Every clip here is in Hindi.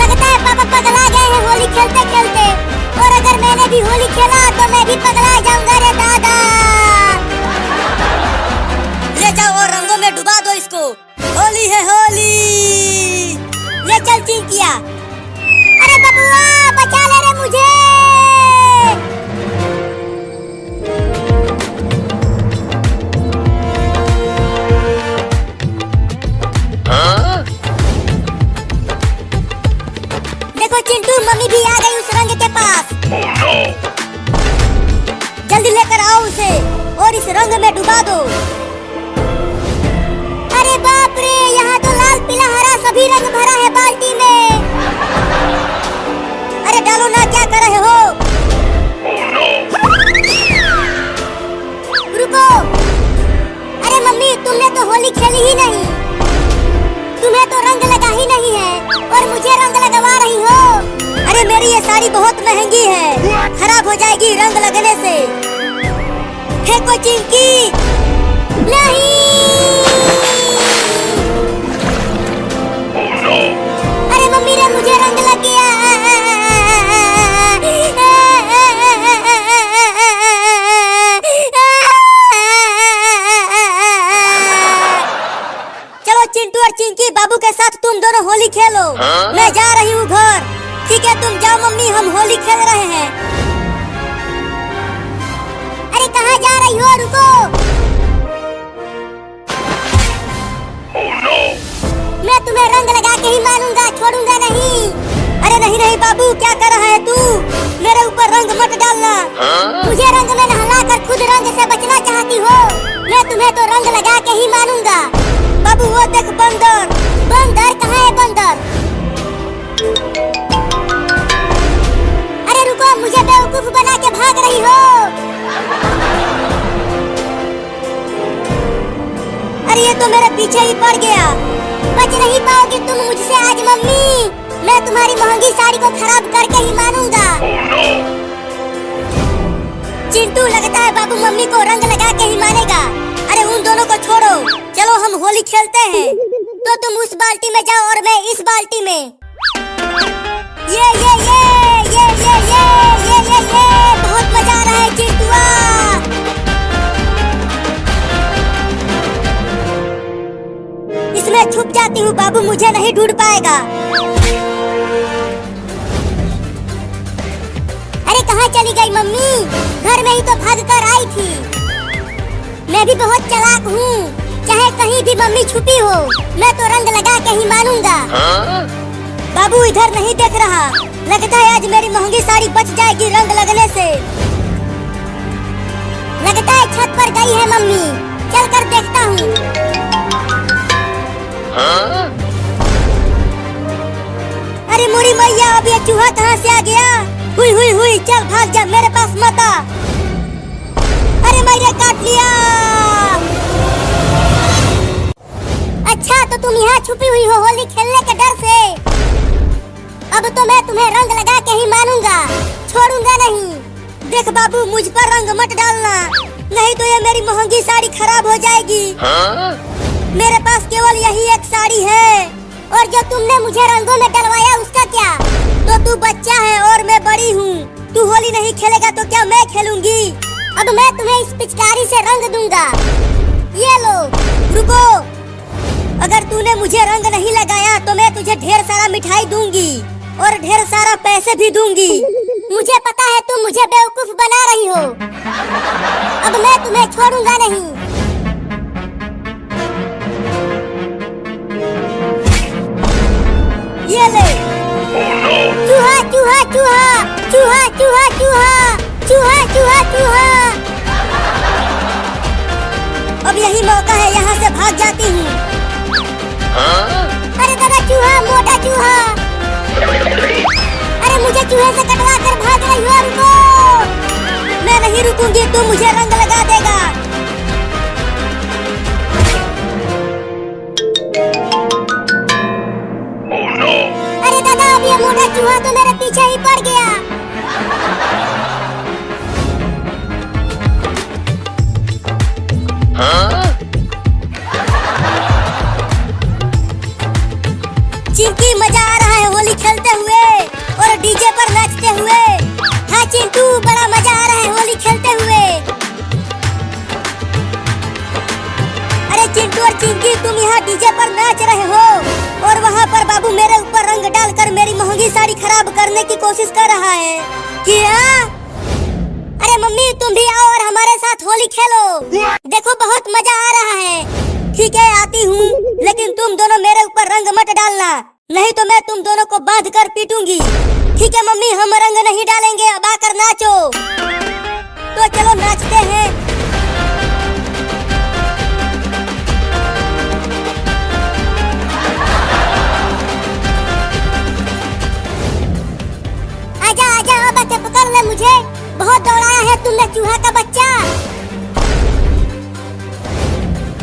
लगता है पापा पगला गए हैं होली खेलते खेलते। और अगर मैंने भी होली खेला तो मैं भी पगला जाऊंगा रे दादा। ले जाओ और रंगों में डुबा दो इसको। होली है होली। ले चल चिंकिया। अरे बबुआ बचा ले रे मुझे। देखो चिंटू मम्मी भी आ गई उस रंग के पास। Oh no! जल्दी लेकर आओ उसे और इस रंग में डुबा दो। अरे बाप रे, यहाँ तो लाल पीला हरा सभी रंग भरा है बाल्टी में। अरे डालो ना, क्या कर रहे हो? Oh no! रुको। अरे मम्मी तुमने तो होली खेली ही नहीं, तुम्हें तो रंग लगा ही नहीं है और मुझे रंग लगवा रही हो। अरे मेरी ये साड़ी बहुत महंगी है, खराब हो जाएगी रंग लगने से। फेंको चिंकी। नहीं। Oh no! अरे मम्मी रे मुझे रंग लग गया। चलो चिंटू और चिंकी बाबू के साथ तुम दोनों होली खेलो। मैं जा रही हूँ घर। ठीक है तुम जाओ मम्मी, हम होली खेल रहे हैं। अरे कहाँ जा रही हो? रुको। Oh no! मैं तुम्हें रंग लगा के ही मानूंगा, छोड़ूंगा नहीं। अरे नहीं नहीं बाबू, क्या कर रहा है तू? मेरे ऊपर रंग मत डालना। मुझे रंग में नहला कर खुद रंग से बचना चाहती हो? मैं तुम्हें तो रंग लगा के ही मानूंगा। बाबू वो देख बंदर। बंदर कहाँ है बंदर? अरे रुको, मुझे बेवकूफ बना के भाग रही हो। अरे ये तो मेरे पीछे ही पड़ गया। बच नहीं पाओगी तुम मुझसे आज मम्मी। मैं तुम्हारी महंगी साड़ी को खराब करके ही मानूंगा। Oh no! चिंटू लगता है बाबू मम्मी को रंग लगा के ही मानेगा। अरे उन दोनों को छोड़ो, चलो हम होली खेलते हैं। तो तुम उस बाल्टी में जाओ और मैं इस बाल्टी में। ये बहुत मजा आ रहा है चिंटुआ। इसमें छुप जाती हूँ, बाबू मुझे नहीं ढूंढ पाएगा। अरे कहाँ चली गई मम्मी? घर में ही तो भाग कर आई थी। मैं भी बहुत चालाक हूँ, चाहे कहीं भी मम्मी छुपी हो मैं तो रंग लगा के ही मानूंगा। बाबू इधर नहीं देख रहा। लगता है आज मेरी महंगी साड़ी बच जाएगी रंग लगने से। लगता है छत पर गई है मम्मी, चल कर देखता हूँ। अब ये चूहा कहाँ से आ गया? हुई हुई हुई, चल भाग जा, मेरे पास मत आ। अरे मैंने काट लिया। अच्छा तो तुम यहाँ छुपी हुई हो होली खेलने के डर से। अब तो मैं तुम्हें रंग लगा के ही मानूंगा, छोड़ूंगा नहीं। देख बाबू, मुझ पर रंग मत डालना, नहीं तो ये मेरी महंगी साड़ी खराब हो जाएगी। मेरे पास केवल यही एक साड़ी है, और जो तुमने मुझे रंगों में डलवाया उसका क्या? तो तू बच्चा है और मैं बड़ी हूँ। तू होली नहीं खेलेगा तो क्या मैं खेलूंगी? अब मैं तुम्हें इस पिचकारी से रंग दूंगा। ये लो, रुको। अगर तूने मुझे रंग नहीं लगाया तो मैं तुझे ढेर सारा मिठाई दूंगी और ढेर सारा पैसे भी दूंगी। मुझे पता है तुम मुझे बेवकूफ बना रही हो। अब मैं तुम्हें छोड़ूंगा नहीं। ये ले। चूहा चूहा चूहा चूहा चूहा चूहा चूहा चूहा चूहा। अब यही मौका है, यहाँ से भाग जाती हूँ। अरे दादा, चूहा, मोटा चूहा। अरे मुझे चूहे से कटवा कर भाग रही हो, रुको। मैं नहीं रुकूंगी, तू मुझे रंग लगा देगा। अरे दादा, अब ये मोटा चूहा तो मेरे पीछे ही पड़ गया। चिंकी, मजा आ रहा है होली खेलते हुए और डीजे पर नाचते हुए। हाँ चिंटू, बड़ा मजा आ रहा है होली खेलते हुए। अरे चिंटू और चिंकी, तुम यहाँ डीजे पर नाच रहे हो और वहाँ पर बाबू मेरे ऊपर रंग डालकर मेरी महंगी साड़ी खराब करने की कोशिश कर रहा है। क्या? अरे मम्मी, तुम भी आओ और हमारे साथ होली खेलो। देखो बहुत मजा आ रहा है। ठीक है, आती हूँ, लेकिन तुम दोनों मेरे ऊपर रंग मत डालना, नहीं तो मैं तुम दोनों को बांध कर पीटूंगी। ठीक है मम्मी, हम रंग नहीं डालेंगे, अब आकर नाचो। तो चलो नाचते हैं। आजा आजा, अब आके पकड़ ले मुझे। बहुत दौड़ाया है तुमने चूहा का बच्चा।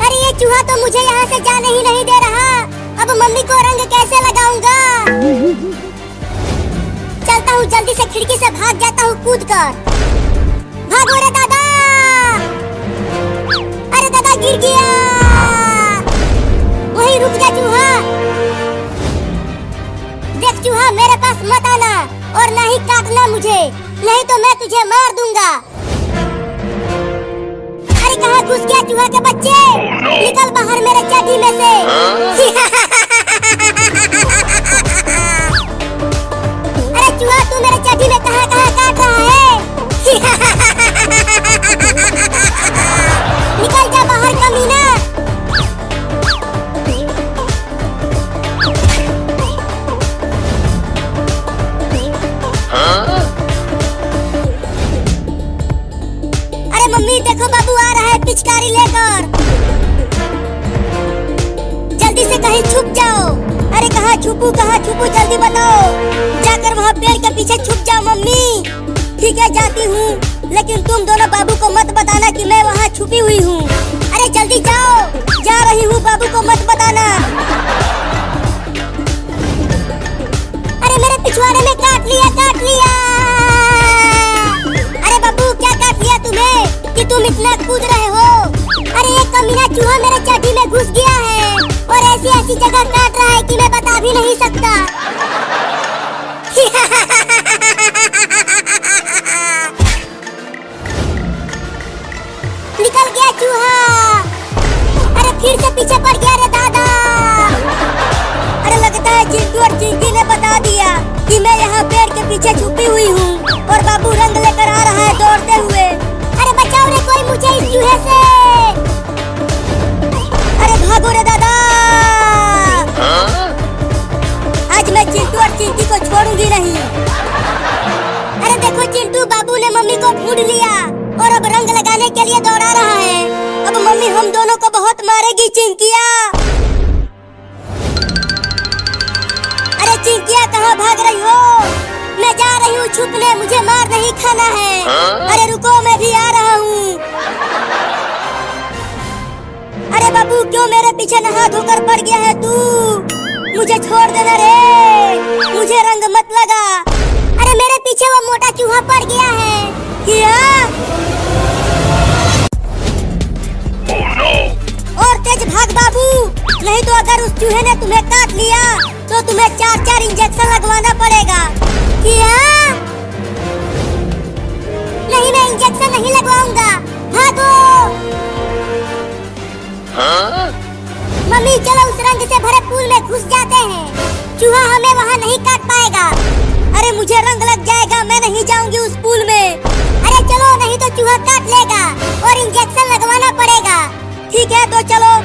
अरे ये चूहा तो मुझे यहाँ से जाने ही नहीं दे रहा। अब मम्मी को रंग कैसे लगाऊंगा? चलता हूँ, जल्दी से खिड़की से भाग जाता हूँ कूद कर। भागो रे दादा। अरे दादा, गिर गया। वहीं रुक जा चूहा। देख चूहा, मेरे पास मत आना और ना ही काटना मुझे, नहीं तो मैं तुझे मार दूंगा। अरे कहाँ घुस गया चूहा के बच्चे? निकल बाहर मेरे चड्डी में से। अरे चूहा, तू मेरे चड्डी में कहाँ कहाँ काट रहा है? निकल जा बाहर कमीना। अरे मम्मी देखो, बाबू आ रहा है पिचकारी लेकर। जल्दी से कहीं छुप जाओ। अरे कहाँ छुपू, जल्दी बताओ। जाकर वहाँ पेड़ के पीछे छुप जाओ मम्मी। ठीक है, जाती हूँ, लेकिन तुम दोनों बाबू को मत बताना कि मैं वहाँ छुपी हुई हूँ। अरे जल्दी जाओ, जा रही हूँ, बाबू को मत बताना। अरे मेरे पिछवाड़े में काट लिया, काट लिया। अरे बाबू, क्या काट लिया तुम्हें कि तुम इतना कूद रहे हो? अरे ये कमीना चूहा मेरे चड्डी में घुस गया है और ऐसी ऐसी जगह काट रहा है कि मैं बता भी नहीं सकता। निकल गया चूहा। अरे फिर से पीछे पड़ गया रे दादा। अरे लगता है चिंटू और चिंकी ने बता दिया कि मैं यहाँ पेड़ के पीछे छुपी हुई हूँ और बाबू रंग लेकर आ रहा है दौड़ते हुए। अरे बचाओ रे कोई मुझे इस चूहे से। अरे भागो रे दादा। आज मैं चिंटू और चिंकी को छोड़ूंगी नहीं। अरे देखो चिंटू, बाबू ने मम्मी को ढूंढ लिया और अब रंग लगाने के लिए दौड़ा रहा है। अब मम्मी हम दोनों को बहुत मारेगी चिंकिया। अरे चिंकिया कहाँ भाग रही हो? मैं जा रही हूँ छुपने, मुझे मार नहीं खाना है। अरे रुको, मैं भी आ रहा हूँ। अरे बाबू, क्यों मेरे पीछे नहा धोकर पड़ गया है तू? मुझे छोड़ देना रे, मुझे रंग मत लगा। अरे मेरे पीछे वो मोटा चूहा पड़ गया है। क्या? Oh no! और तेज भाग बाबू, नहीं तो अगर उस चूहे ने तुम्हें काट लिया तो तुम्हें 4-4 इंजेक्शन लगवाना पड़ेगा। क्या? नहीं, मैं इंजेक्शन नहीं लगवाऊंगा। भागो। मम्मी चलो उस रंग से भरे पूल में घुस जाते हैं, चूहा हमें वहाँ नहीं काट पाएगा। अरे मुझे रंग लग जाएगा, मैं नहीं जाऊंगी उस पूल में। अरे चलो, नहीं तो चूहा काट लेगा और इंजेक्शन लगवाना पड़ेगा। ठीक है तो चलो।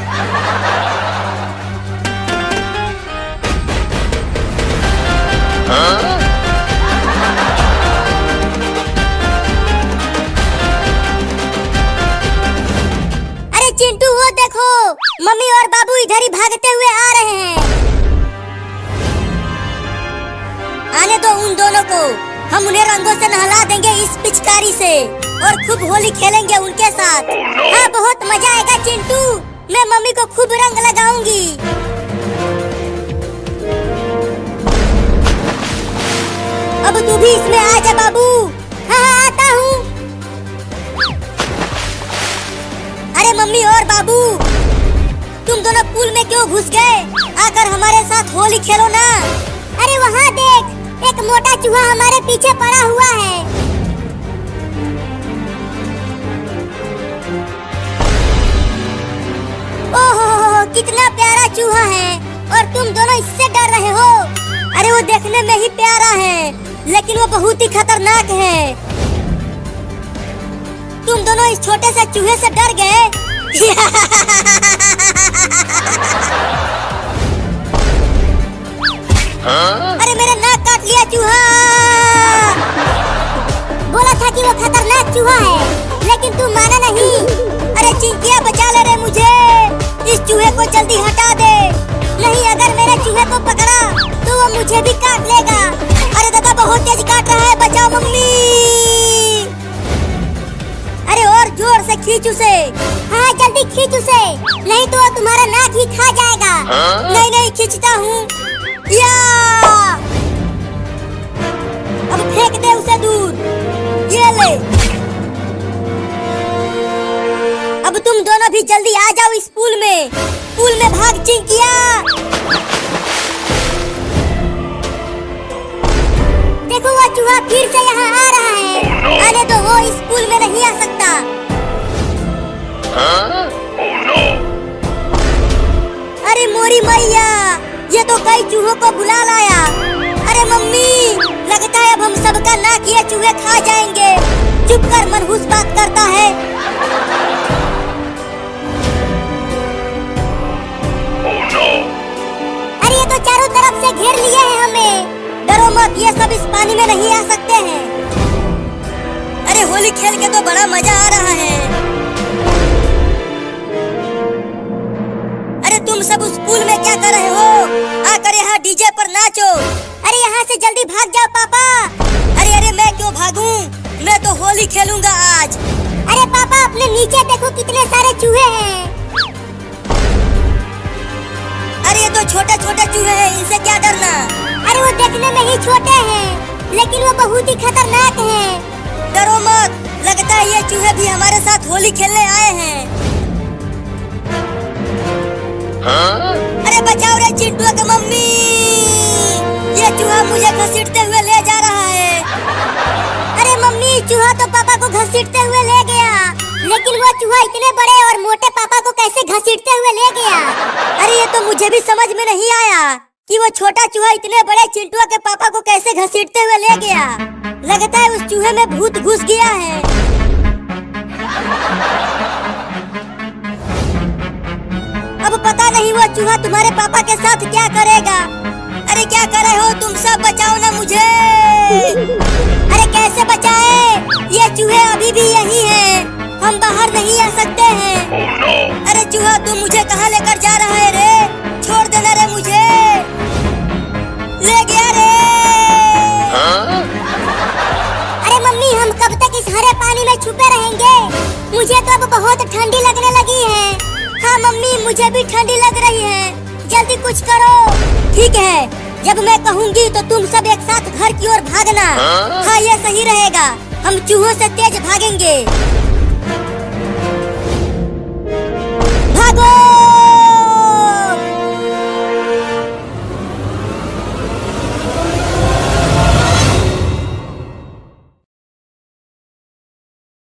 अरे चिंटू, वो देखो, मम्मी और बाबू इधर ही भागते हुए आ रहे हैं। आने दो उन दोनों को, हम उन्हें रंगों से नहला देंगे इस पिचकारी से और खूब होली खेलेंगे उनके साथ। हाँ, बहुत मजा आएगा चिंटू, मैं मम्मी को खूब रंग लगाऊंगी। अब तू भी इसमें आ जा बाबू। हाँ, आता हूँ। अरे मम्मी और बाबू, तुम दोनों पूल में क्यों घुस गए? आकर हमारे साथ होली खेलो ना। अरे वहाँ देख, एक मोटा चूहा हमारे पीछे पड़ा हुआ है। ओहो, कितना प्यारा चूहा है और तुम दोनों इससे डर रहे हो। अरे वो देखने में ही प्यारा है, लेकिन वो बहुत ही खतरनाक है। तुम दोनों इस छोटे से चूहे से डर गए। अरे मेरा नाक काट लिया चूहा। बोला था कि वो खतरनाक चूहा है, लेकिन तू माना नहीं। अरे चिंकिया, बचा ले रे मुझे, इस चूहे को जल्दी हटा दे, नहीं अगर मेरे चूहे को पकड़ा तो वो मुझे भी काट लेगा। अरे दादा, बहुत तेज काट रहा है, बचाओ मम्मी। अरे और जोर से खींच उसे। हाँ, जल्दी खींच उसे, नहीं तो वो तुम्हारा नाक ही खा जाएगा। नहीं नहीं, खींचता हूँ। या! अब फेंक दे उसे दूर। ये ले। अब तुम दोनों भी जल्दी आ जाओ इस पूल में। पूल में भाग चिंकिया। देखो वो चूहा फिर से यहाँ आ रहा है। आने दो, वो इस पूल में नहीं आ सकता। Oh no! अरे मोरी मैया, ये तो कई चूहों को बुला लाया। अरे मम्मी, लगता है अब हम सबका नाक ये चूहे खा जाएंगे। चुप कर, मनहूस बात करता है। Oh no! अरे ये तो चारों तरफ से घेर लिए हैं हमें। डरो मत, ये सब इस पानी में नहीं आ सकते हैं। अरे होली खेल के तो बड़ा मजा आ रहा है। अरे तुम सब उस पूल में क्या कर रहे हो? आकर यहाँ डीजे पर नाचो। अरे यहाँ से जल्दी भाग जाओ पापा। अरे अरे, मैं क्यों भागूं? मैं तो होली खेलूंगा आज। अरे पापा, अपने नीचे देखो, कितने सारे चूहे हैं। अरे ये तो छोटे छोटे चूहे हैं, इनसे क्या डरना। अरे वो देखने में ही छोटे हैं, लेकिन वो बहुत ही खतरनाक हैं। डरो मत, लगता है ये चूहे भी हमारे साथ होली खेलने आए हैं। अरे बचाओ रे चिंटू की मम्मी, ये चूहा मुझे घसीटते हुए ले जा रहा है। अरे मम्मी, चूहा तो पापा को घसीटते हुए ले गया, लेकिन वो चूहा इतने बड़े और मोटे पापा को कैसे घसीटते हुए ले गया? अरे ये तो मुझे भी समझ में नहीं आया कि वो छोटा चूहा इतने बड़े चिंटू के पापा को कैसे घसीटते हुए ले गया। लगता है उस चूहे में भूत घुस गया है। अब पता नहीं वो चूहा तुम्हारे पापा के साथ क्या करेगा। अरे क्या कर रहे हो तुम सब, बचाओ ना मुझे। अरे कैसे बचाए, ये चूहे अभी भी यही हैं, हम बाहर नहीं आ सकते हैं। Oh no! अरे चूहा, तू मुझे कहाँ लेकर जा रहा है रे? छोड़ देना रे मुझे। ले गया रे। मुझे तो अब बहुत ठंडी लगने लगी है। हाँ मम्मी, मुझे भी ठंडी लग रही है, जल्दी कुछ करो। ठीक है, जब मैं कहूँगी तो तुम सब एक साथ घर की ओर भागना। हाँ ये सही रहेगा, हम चूहों से तेज भागेंगे। भागो!